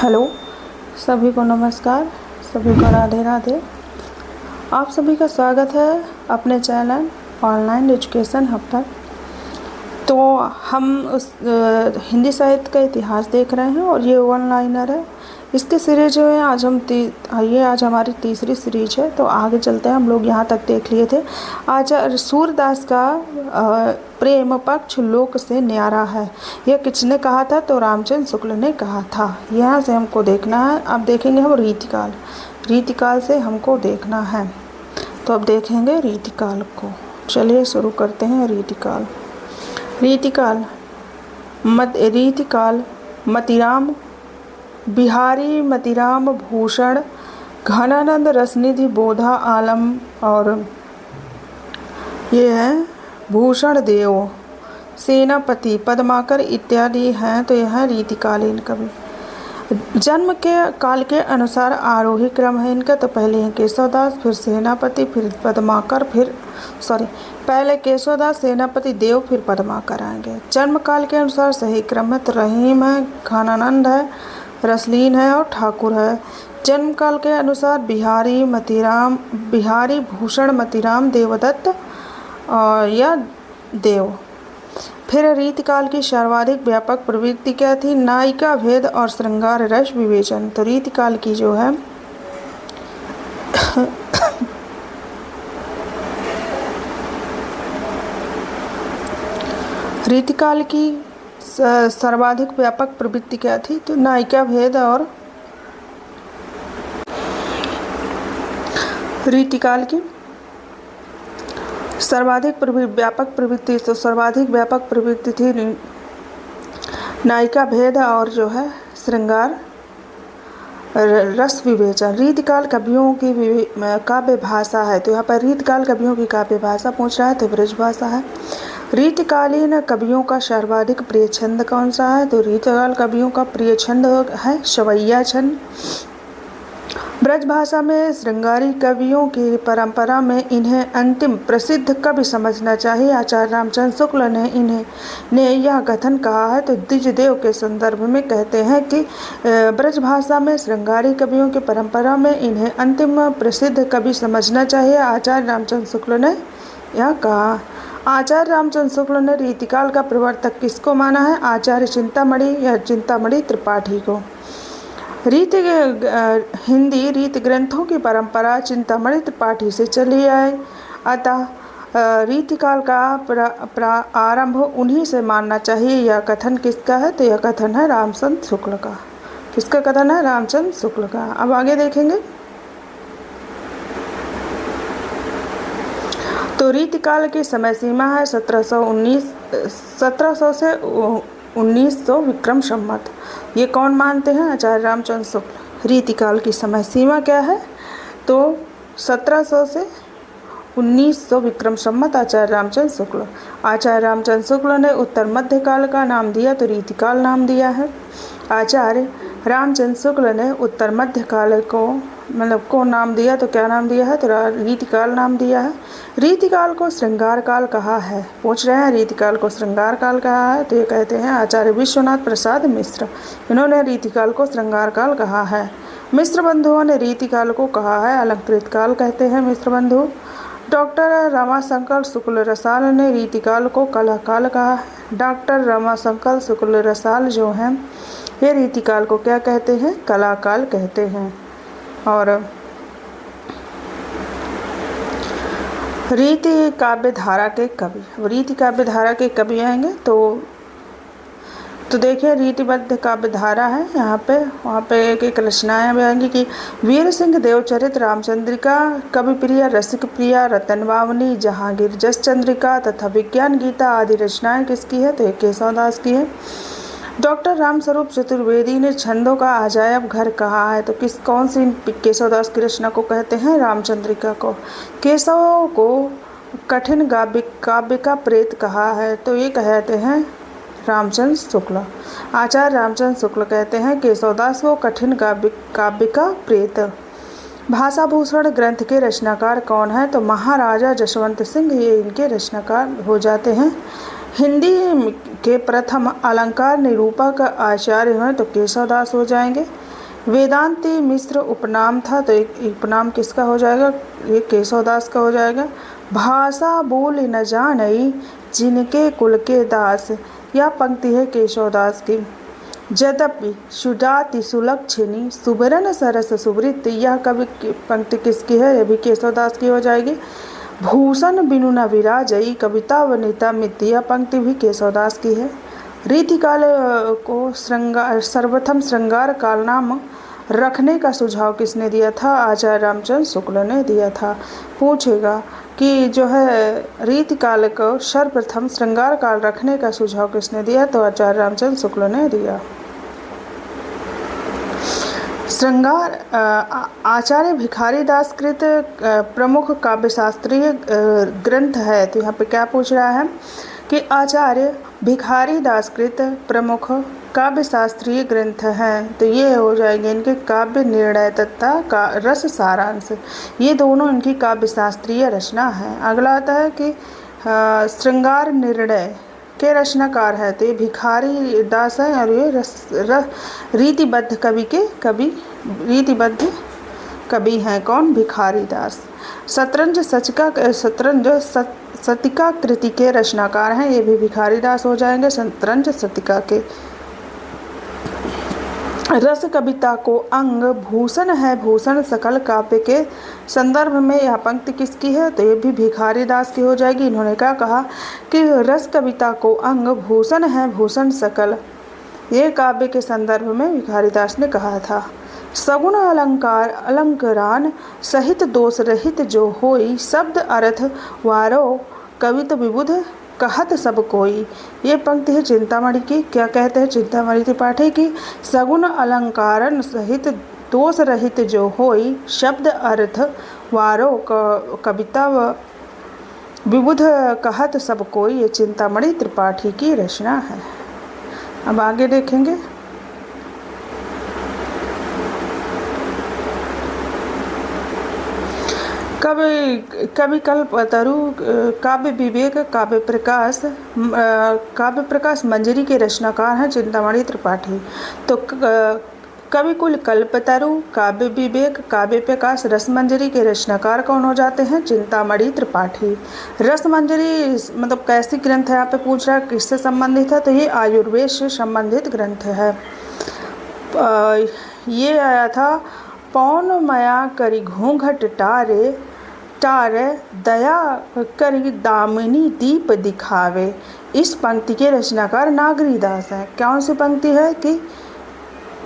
Hello, सभी को नमस्कार, सभी को राधे राधे। आप सभी का स्वागत है अपने चैनल ऑनलाइन एजुकेशन हब पर। तो हम उस हिंदी साहित्य का इतिहास देख रहे हैं और ये वन लाइनर है। इसकी सीरीज जो है आज हमारी तीसरी सीरीज है। तो आगे चलते हैं, हम लोग यहाँ तक देख लिए थे। आचार्य सूरदास का प्रेम पक्ष लोक से न्यारा है, यह किसने कहा था? तो रामचंद्र शुक्ल ने कहा था। यहाँ से हमको देखना है। अब देखेंगे हम रीतिकाल। रीतिकाल से हमको देखना है, तो अब देखेंगे रीतिकाल को। चलिए शुरू करते हैं रीतिकाल। रीतिकाल मतिराम बिहारी मतिराम भूषण घनानंद रसनिधि बोधा आलम और ये है भूषण देव सेनापति पद्माकर इत्यादि हैं। तो यह है रीतिकालीन कवि। जन्म के काल के अनुसार आरोही क्रम है इनका। तो पहले हैं केशवदास, फिर सेनापति, फिर पद्माकर, पहले केशवदास, सेनापति, देव, फिर पद्माकर आएंगे। जन्म काल के अनुसार सही क्रम है। तो रहीम है, घनानंद है, रसलीन है और ठाकुर है। जन्म काल के अनुसार बिहारी भूषण मतिराम देवदत्त या देव। फिर रीतिकाल की सर्वाधिक व्यापक प्रवृत्ति क्या थी? नायिका भेद और श्रृंगार रस विवेचन। तो रीतिकाल की जो है रीतिकाल की सर्वाधिक व्यापक प्रवृत्ति क्या थी? तो नायिका भेद और रीतिकाल की सर्वाधिक व्यापक प्रवृत्ति थी नायिका भेद और जो है श्रृंगार रस विवेचन। रीतिकाल कवियों की काव्य भाषा है। तो यहाँ पर रीतिकाल कवियों की काव्य भाषा पूछ रहा है, तो ब्रज भाषा है। रीतिकालीन कवियों का सर्वाधिक प्रिय छंद कौन सा है? तो रीतिकाल कवियों का प्रिय छंद है शवैया छंद। ब्रज भाषा में श्रृंगारी कवियों की परंपरा में इन्हें अंतिम प्रसिद्ध कवि समझना चाहिए। आचार्य रामचंद्र शुक्ल ने यह कथन कहा है। तो द्विजदेव के संदर्भ में कहते हैं कि ब्रज भाषा में श्रृंगारी कवियों की परंपरा में इन्हें अंतिम प्रसिद्ध कवि समझना चाहिए। आचार्य रामचंद्र शुक्ल ने यह कहा। आचार्य रामचंद्र शुक्ल ने रीतिकाल का प्रवर्तक किसको माना है? आचार्य चिंतामणि या चिंतामणि त्रिपाठी को। हिंदी रीति ग्रंथों की परंपरा चिंतामणि त्रिपाठी से चली आई, अतः रीतिकाल का आरंभ उन्हीं से मानना चाहिए। यह कथन किसका है? तो यह कथन है रामचंद्र शुक्ल का। किसका कथन है? रामचंद्र शुक्ल का। अब आगे देखेंगे। तो रीतिकाल की समय सीमा है 1700 से 1900 विक्रम संवत। ये कौन मानते हैं? आचार्य रामचंद्र शुक्ल। रीतिकाल की समय सीमा क्या है? तो 1700 से 1900 विक्रम संवत आचार्य रामचंद्र शुक्ल। आचार्य रामचंद्र शुक्ल ने उत्तर मध्यकाल का नाम दिया, तो रीतिकाल नाम दिया है। आचार्य रामचंद्र शुक्ल ने उत्तर मध्यकाल को नाम दिया, तो क्या नाम दिया है? तो रीतिकाल नाम दिया है। रीतिकाल को श्रृंगार काल कहा है। पूछ रहे हैं रीतिकाल को श्रृंगार काल कहा है, तो ये कहते हैं आचार्य विश्वनाथ प्रसाद मिश्र। इन्होंने रीतिकाल को श्रृंगार काल कहा है। मिश्र बंधुओं ने रीतिकाल को कहा है अलंकृत काल, कहते हैं मिश्र बंधु। डॉक्टर रमाशंकर शुक्ल रसाल ने रीतिकाल को कला काल कहा है। डॉक्टर रमाशंकर शुक्ल रसाल जो हैं ये रीतिकाल को क्या कहते हैं? कला काल कहते हैं। और रीति काव्य धारा के कवि आएंगे। तो देखिए रीतिबद्ध काव्य धारा है यहाँ पे। वहाँ पे एक रचनाएँ भी आएंगी कि वीर सिंह देवचरित, रामचंद्रिका, कवि प्रिया, रसिक प्रिया, रतन बावनी, जहांगीर जस चंद्रिका तथा विज्ञान गीता आदि रचनाएँ किसकी है? तो ये केशवदास की है। डॉक्टर रामस्वरूप चतुर्वेदी ने छंदों का अजायब घर कहा है। तो कौन सी केशवदास की रचना को कहते हैं? रामचंद्रिका को। केशव को कठिन काव्य का प्रेत कहा है, तो ये कहते हैं रामचंद्र शुक्ल। आचार्य रामचंद्र शुक्ल कहते हैं केशवदास को कठिन काव्य का प्रेत। भाषाभूषण ग्रंथ के रचनाकार कौन है? तो महाराजा जसवंत सिंह ये इनके रचनाकार हो जाते हैं। हिंदी के प्रथम अलंकार निरूपक आचार्य हैं तो केशवदास हो जाएंगे। वेदांती मिश्र उपनाम था, तो एक उपनाम किसका हो जाएगा, ये केशवदास का हो जाएगा। भाषा बोल न जानई जिनके कुल के दास, यह पंक्ति है केशवदास की। यद्यपि सुजाति सुलक्षणी सुबरन सरस सुवृत्ति, यह कवि की पंक्ति किसकी है, यह भी केशवदास की हो जाएगी। भूषण बिनु न विराजई कविता वनिता मित्ति, यह पंक्ति भी केशवदास की है। रीतिकाल को श्रृंगार सर्वप्रथम श्रृंगार काल नाम रखने का सुझाव किसने दिया था, आचार्य रामचंद्र शुक्ल ने दिया था। पूछेगा कि जो है रीतिकाल को सर्वप्रथम श्रृंगार काल रखने का सुझाव किसने दिया, तो आचार्य रामचंद्र शुक्ल ने दिया। श्रृंगार आचार्य भिखारी दास कृत प्रमुख काव्यशास्त्रीय ग्रंथ है। तो यहाँ पे क्या पूछ रहा है कि आचार्य भिखारी दास कृत प्रमुख काव्य शास्त्रीय ग्रंथ हैं, तो ये हो जाएंगे इनके काव्य निर्णय तथा रस सारांश, ये दोनों इनकी काव्य शास्त्रीय रचना है। अगला आता है कि श्रृंगार निर्णय के रचनाकार है, तो ये भिखारी दास है और ये रीतिबद्ध रीतिबद्ध कवि हैं। कौन, भिखारी दास। शतरंज शतिका कृति के रचनाकार हैं, ये भी भिखारी दास हो जाएंगे, शतरंज शतिका के। रस कविता को अंग भूषण है भूषण सकल काव्य के संदर्भ में यह पंक्ति किसकी है, तो ये भी भिखारी दास की हो जाएगी। इन्होंने क्या कहा कि रस कविता को अंग भूषण है भूषण सकल, ये काव्य के संदर्भ में भिखारी दास ने कहा था। सगुण अलंकार अलंकरान सहित दोष रहित जो होई, शब्द अर्थ वारो कवित विबुध कहत सब कोई, ये पंक्ति है चिंतामणि की। क्या कहते हैं चिंतामणि त्रिपाठी की, सगुण अलंकारन सहित दोष रहित जो होई, शब्द अर्थ वारो कविता विबुध कहत सब कोई, ये चिंतामणि त्रिपाठी की रचना है। अब आगे देखेंगे। कवि कल्पतरु काव्य विवेक काव्य प्रकाश मंजरी के रचनाकार हैं चिंतामणि त्रिपाठी। तो कविकुल कल्पतरु काव्य विवेक काव्य प्रकाश रसमंजरी के रचनाकार कौन हो जाते हैं, चिंतामणि त्रिपाठी। रसमंजरी मतलब कैसी ग्रंथ है, यहाँ पे पूछ रहा है किससे संबंधित है, तो ये आयुर्वेद से संबंधित ग्रंथ है। ये आया था पौन मया करी घूंघट टारे दया करी दामिनी दीप दिखावे, इस पंक्ति के रचनाकार नागरी दास हैं। कौन सी पंक्ति है कि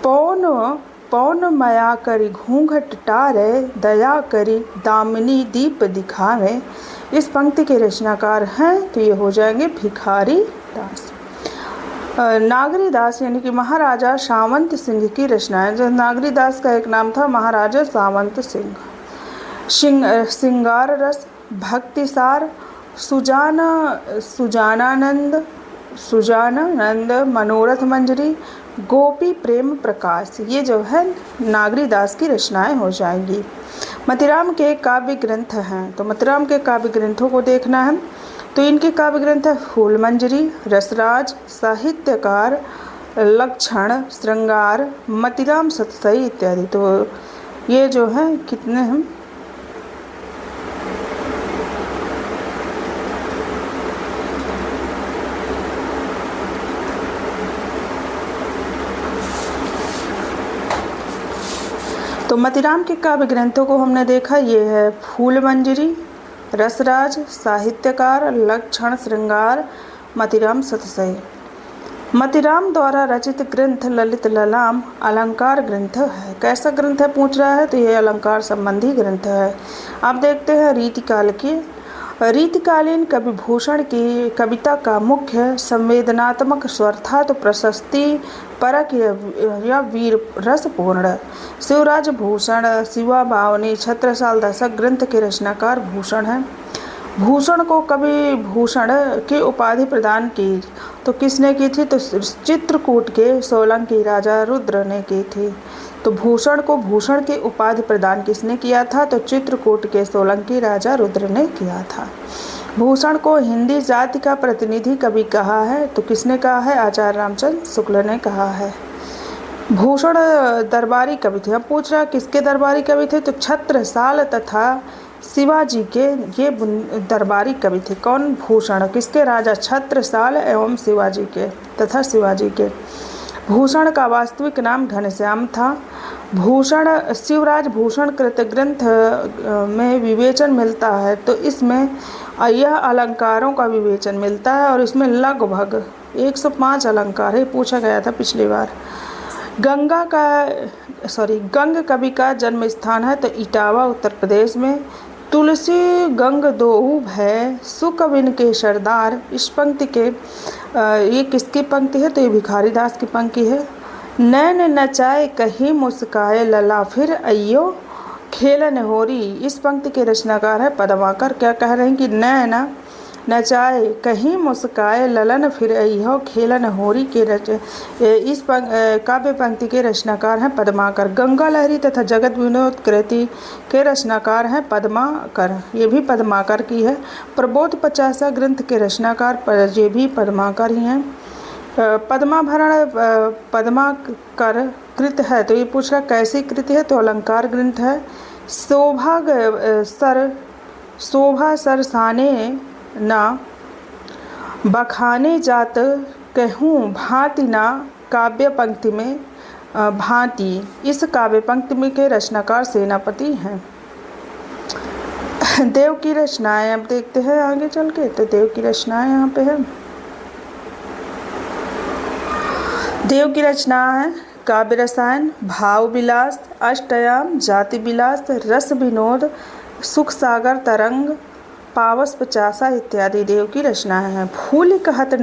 पौन मया करी घूंघट टारे दया करी दामिनी दीप दिखावे, इस पंक्ति के रचनाकार हैं, तो ये हो जाएंगे भिखारी दास। नागरी दास यानी कि महाराजा सावंत सिंह की रचना है। जो नागरी दास का एक नाम था महाराजा सावंत सिंह। श्रृंगार रस भक्तिसार सुजानानंद मनोरथ मंजरी गोपी प्रेम प्रकाश, ये जो है नागरी दास की रचनाएं हो जाएंगी। मतिराम के काव्य ग्रंथ हैं, तो मतिराम के काव्य ग्रंथों को देखना है, तो इनके काव्य ग्रंथ है फूल मंजरी, रसराज, साहित्यकार, लक्षण, श्रृंगार, मतिराम सतसई इत्यादि। तो ये जो है कितने हैं, तो मतिराम के काव्य ग्रंथों को हमने देखा, ये है फूल मंजरी, रसराज, साहित्यकार, लक्षण, श्रृंगार, मतिराम सतसई। मतिराम द्वारा रचित ग्रंथ ललित ललाम अलंकार ग्रंथ है। कैसा ग्रंथ है पूछ रहा है, तो यह अलंकार संबंधी ग्रंथ है। अब देखते हैं रीतिकाल के। रीतिकालीन कवि भूषण की कविता का मुख्य संवेदनात्मक स्वर था, तो प्रशस्ति परक या वीर रसपूर्ण। शिवराज भूषण, शिवा बावनी, छत्रसाल दशक ग्रंथ के रचनाकार भूषण हैं। भूषण को कवि भूषण की उपाधि प्रदान की, तो किसने की थी, तो चित्रकूट के सोलंकी राजा रुद्र ने की थी। तो भूषण को भूषण की उपाधि प्रदान किसने किया था, तो चित्रकूट के सोलंकी राजा रुद्र ने किया था। भूषण को हिंदी जाति का प्रतिनिधि कवि कहा है, तो किसने कहा है, आचार्य रामचंद्र शुक्ल ने कहा है। भूषण दरबारी कवि थे। अब पूछ रहा किसके दरबारी कवि थे, तो छत्रसाल तथा शिवाजी के ये दरबारी कवि थे। कौन? भूषण। किसके? राजा छत्रसाल एवं शिवाजी के तथा शिवाजी के। भूषण का वास्तविक नाम घनश्याम था। भूषण शिवराज भूषण कृत ग्रंथ में विवेचन मिलता है, तो इसमें यह अलंकारों का विवेचन मिलता है और इसमें लगभग 105 अलंकार है। पूछा गया था पिछली बार। गंग कवि का जन्म स्थान है, तो इटावा उत्तर प्रदेश में। तुलसी गंग दोऊ भय सुकविन के सरदार, इस पंक्ति के ये किसकी पंक्ति है, तो ये भिखारी दास की पंक्ति है। नैन नचाए कहीं मुस्काए लला फिर अयो खेलन होरी, इस पंक्ति के रचनाकार है पद्माकर। क्या कह रहे हैं कि नैना नचाए कहीं मुस्काए ललन फिर अयो खेलन होरी के इस काव्य पंक्ति के रचनाकार हैं पद्माकर। गंगा लहरी तथा जगत विनोद कृति के रचनाकार हैं पद्माकर, ये भी पद्माकर की है। प्रबोध 50 ग्रंथ के रचनाकार ये भी पद्माकर ही हैं। पद्माभरण पद्माकर कृत है, तो ये पूछ रहा कैसी कृति है, तो अलंकार ग्रंथ है। शोभा सरसाने ना बखाने जात कहूँ भांति ना, काव्य पंक्ति में भांति, इस काव्य पंक्ति में के रचनाकार सेनापति हैं। देव की रचनाएं अब देखते हैं आगे चल के, तो देव की रचनाएं यहाँ पे है। देव की रचना है काव्य रसायन, भाव विलास, अष्टयाम, जाति विलास, रस विनोद, सुख सागर तरंग, पावस 50 इत्यादि देव की रचनाएं हैं। फूल कहत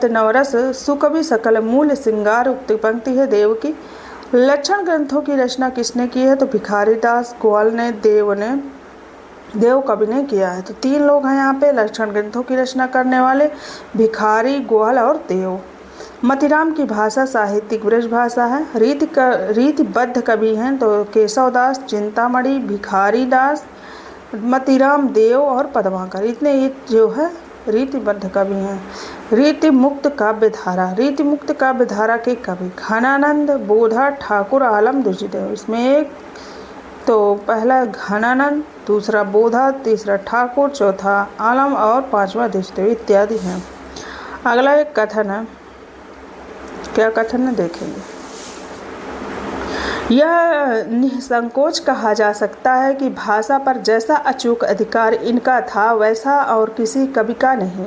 नवरस सुकवि सकल मूल सिंगार, उक्त पंक्ति है देव की। लक्षण ग्रंथों की रचना किसने की है, तो भिखारी दास, ग्वाल ने, देव कवि ने किया है। तो 3 लोग हैं यहाँ पे लक्षण ग्रंथों की रचना करने वाले, भिखारी, ग्वाल और देव। मतिराम की भाषा साहित्यिक ब्रज भाषा है। रीतिबद्ध कवि हैं, तो केशव दास, चिंतामणि, भिखारी दास, मतिराम, देव और पद्माकर, इतने ये जो है रीतिबद्ध कवि हैं। रीति मुक्त काव्य धारा के कवि घनानंद, बोधा, ठाकुर, आलम, दुर्जदेव। इसमें एक तो पहला घनानंद, दूसरा बोधा, तीसरा ठाकुर, चौथा आलम और 5वां दुर्जदेव इत्यादि हैं। अगला एक कथन है, क्या कथन है देखेंगे। यह निसंकोच कहा जा सकता है कि भाषा पर जैसा अचूक अधिकार इनका था वैसा और किसी कवि का नहीं।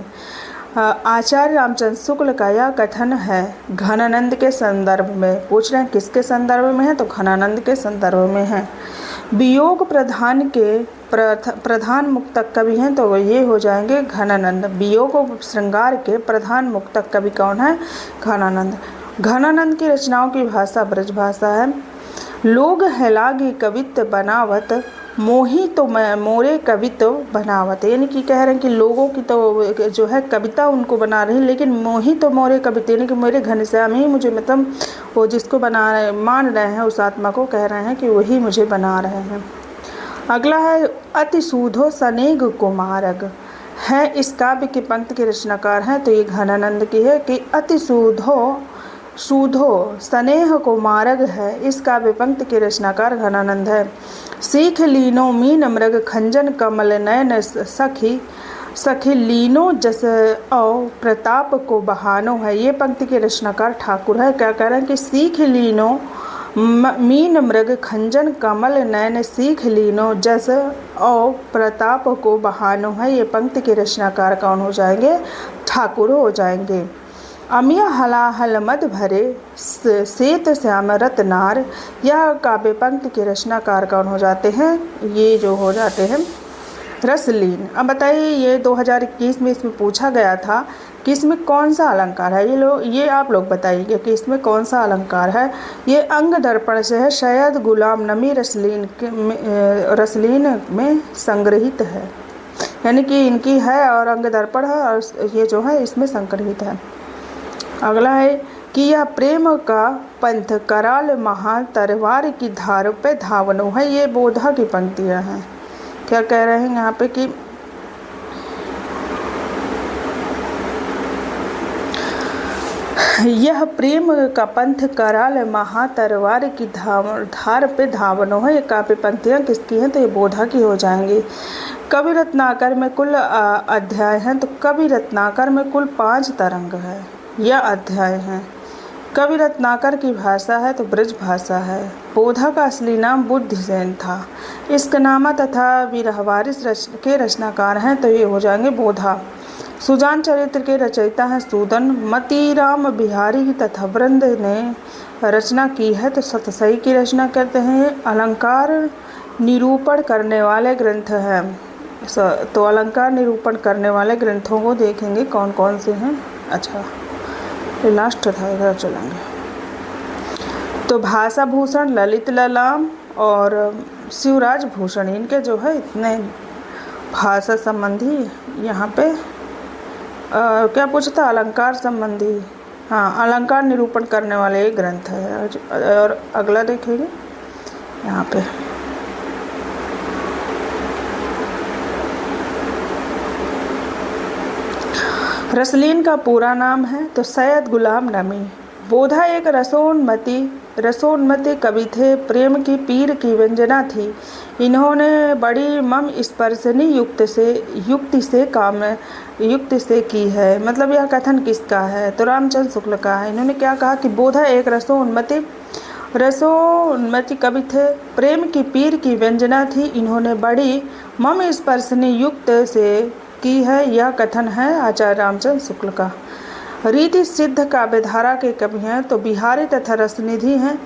आचार्य रामचंद्र शुक्ल का यह कथन है घनानंद के संदर्भ में। पूछ रहे हैं किसके संदर्भ में है, तो घनानंद के संदर्भ में है। वियोग प्रधान के प्रधान मुक्तक कवि हैं, तो ये हो जाएंगे घनानंद। वियोग श्रृंगार के प्रधान मुक्तक कवि कौन है, घनानंद। घनानंद की रचनाओं की भाषा ब्रज भाषा है। लोग हैलागी कवित्व बनावत मोही तो मोरे कवित्व बनावत, यानी कि कह रहे हैं कि लोगों की तो जो है कविता उनको बना रहे हैं, लेकिन मोही तो मोरे कवित्व, यानी कि मेरे घनश्याम ही मुझे, मतलब वो जिसको बना रहे मान रहे हैं उस आत्मा को कह रहे हैं कि वही मुझे बना रहे हैं। अगला है अति सूधो सनेग कुमारग है, इस काव्य की पंक्ति के रचनाकार हैं, तो ये घनानंद की है कि अति सूधो स्नेह को मार्ग है, इस काव्य पंक्ति के रचनाकार घनानंद है। सीख लीनो मीन मृग खंजन कमल नयन सखी लीनो जस औ प्रताप को बहानो है, ये पंक्ति के रचनाकार ठाकुर है। क्या कह रहे हैं कि सीख लीनो मीन मृग खंजन कमल नयन सीख लीनो जस औ प्रताप को बहानो है, ये पंक्ति के रचनाकार कौन हो जाएंगे, ठाकुर हो जाएंगे। अमिया हलाहल मद भरे सेत श्याम रतनार, यह काव्य पंक्ति के रचनाकार कौन हो जाते हैं, ये जो हो जाते हैं रसलीन। अब बताइए ये 2021 में इसमें पूछा गया था कि इसमें कौन सा अलंकार है, ये आप लोग बताइए कि इसमें कौन सा अलंकार है। ये अंग दर्पण से है, शायद गुलाम नमी रसलीन में संग्रहित है, यानी कि इनकी है और अंग दर्पण है और ये जो है इसमें संग्रहित है। अगला है कि यह प्रेम का पंथ कराल महा तरवार की धार पे धावनो है, ये बोधा की पंक्तियां हैं। क्या कह रहे हैं यहाँ पे कि यह प्रेम का पंथ कराल महातरवार की धार पे धावनो है। ये काव्य पंक्तियाँ किसकी हैं? तो ये बोधा की हो जाएंगी। कवि रत्नाकर में कुल अध्याय हैं, तो कवि रत्नाकर में कुल 5 तरंग है या अध्याय हैं। कवि रत्नाकर की भाषा है तो ब्रज भाषा है। बोधा का असली नाम बुद्धिसेन था। इश्कनामा तथा विरहवारिस के रचनाकार हैं, तो ये हो जाएंगे बोधा। सुजान चरित्र के रचयिता हैं सूदन। मतीराम बिहारी तथा वृंद ने रचना की है, तो सतसई की रचना करते हैं। अलंकार निरूपण करने वाले ग्रंथ हैं, तो अलंकार निरूपण करने वाले ग्रंथों को देखेंगे कौन कौन से हैं। अच्छा, ये लास्ट था, इधर चलेंगे। तो भाषा भूषण, ललित ललाम और शिवराज भूषण, इनके जो है इतने भाषा संबंधी यहाँ पे क्या पूछता? अलंकार संबंधी, हाँ, अलंकार निरूपण करने वाले एक ग्रंथ है। और अगला देखेंगे यहाँ पे। रसलीन का पूरा नाम है तो सैयद गुलाम नबी। बोधा एक रसोन्मति कवि थे। प्रेम की पीर की व्यंजना थी। इन्होंने बड़ी मम स्पर्शनी युक्ति से की है। मतलब यह कथन किसका है? तो रामचंद्र शुक्ल का है। इन्होंने क्या कहा कि बोधा एक रसोन्मति कवि थे। प्रेम की पीर की व्यंजना थी। इन्होंने बड़ी मम स्पर्शनी युक्त से की है। यह कथन है आचार्य रामचंद्र शुक्ल का। रीति सिद्ध काव्यधारा के कवि हैं, तो बिहारी तथा रसनिधि हैं।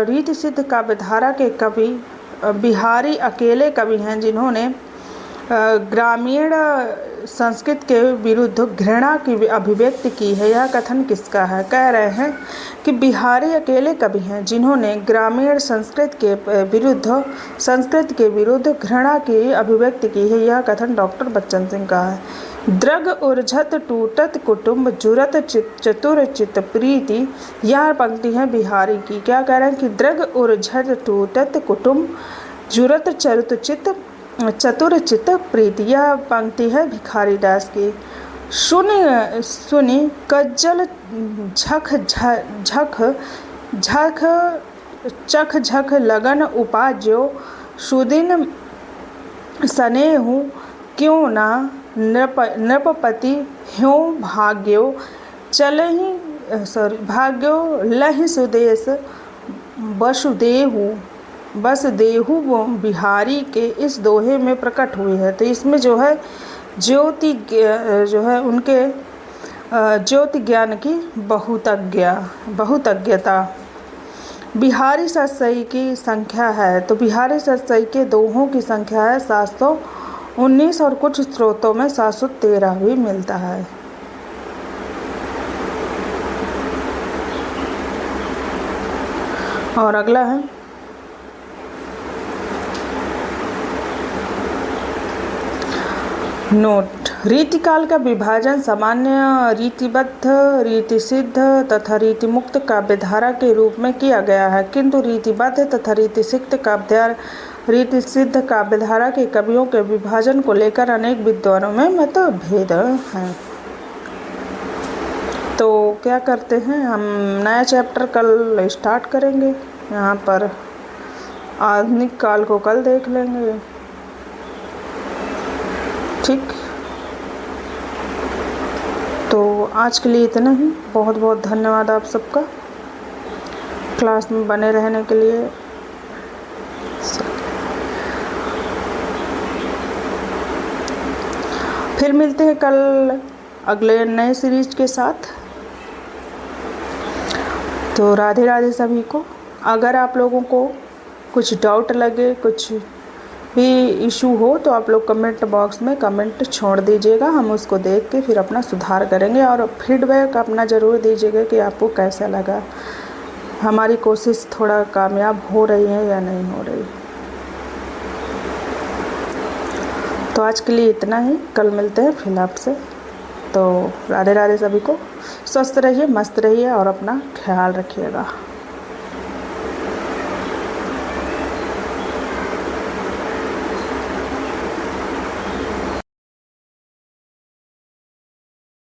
रीति सिद्ध काव्यधारा के कवि बिहारी अकेले कवि हैं जिन्होंने ग्रामीण संस्कृत के विरुद्ध घृणा की अभिव्यक्ति की है। यह कथन किसका है? कह रहे हैं कि बिहारी अकेले कवि हैं जिन्होंने ग्रामीण संस्कृत के विरुद्ध घृणा की अभिव्यक्ति की है। यह कथन डॉक्टर बच्चन सिंह का है। द्रग उर्झत टूटत कुटुंब जुरत चतुर चित प्रीति, यह पंक्ति है बिहारी की। क्या कह रहे हैं कि द्रग उर्झत टूटत कुटुंब जुरत चतुर चित प्रीति, यह पंक्ति है भिखारी दास की। सुनी कज्जल झख लगन उपाज्यो सुदिन सनेहु क्यों ना नृपपति ह्यों भाग्यो लहि सुदेश वसुदेहु बिहारी के इस दोहे में प्रकट हुई है। तो इसमें जो है ज्योति ज्ञान की बहुतज्ञता। बिहारी सतसई की संख्या है, तो बिहारी सतसई के दोहों की संख्या है 719 और कुछ स्रोतों में 713 भी मिलता है। और अगला है नोट। रीतिकाल का विभाजन सामान्य, रीतिबद्ध, रीतिसिद्ध तथा रीतिमुक्त काव्यधारा के रूप में किया गया है, किंतु रीतिबद्ध तथा रीतिसिद्ध काव्यधारा के कवियों के विभाजन को लेकर अनेक विद्वानों में मतभेद हैं। तो क्या करते हैं, हम नया चैप्टर कल स्टार्ट करेंगे। यहाँ पर आधुनिक काल को कल देख लेंगे, ठीक। तो आज के लिए इतना ही। बहुत बहुत धन्यवाद आप सबका क्लास में बने रहने के लिए। फिर मिलते हैं कल अगले नए सीरीज के साथ। तो राधे राधे सभी को। अगर आप लोगों को कुछ डाउट लगे, कुछ भी इशू हो, तो आप लोग कमेंट बॉक्स में कमेंट छोड़ दीजिएगा। हम उसको देख के फिर अपना सुधार करेंगे और फीडबैक अपना ज़रूर दीजिएगा कि आपको कैसा लगा, हमारी कोशिश थोड़ा कामयाब हो रही है या नहीं हो रही। तो आज के लिए इतना ही, कल मिलते हैं फिर आपसे। तो राधे राधे सभी को। स्वस्थ रहिए, मस्त रहिए और अपना ख्याल रखिएगा।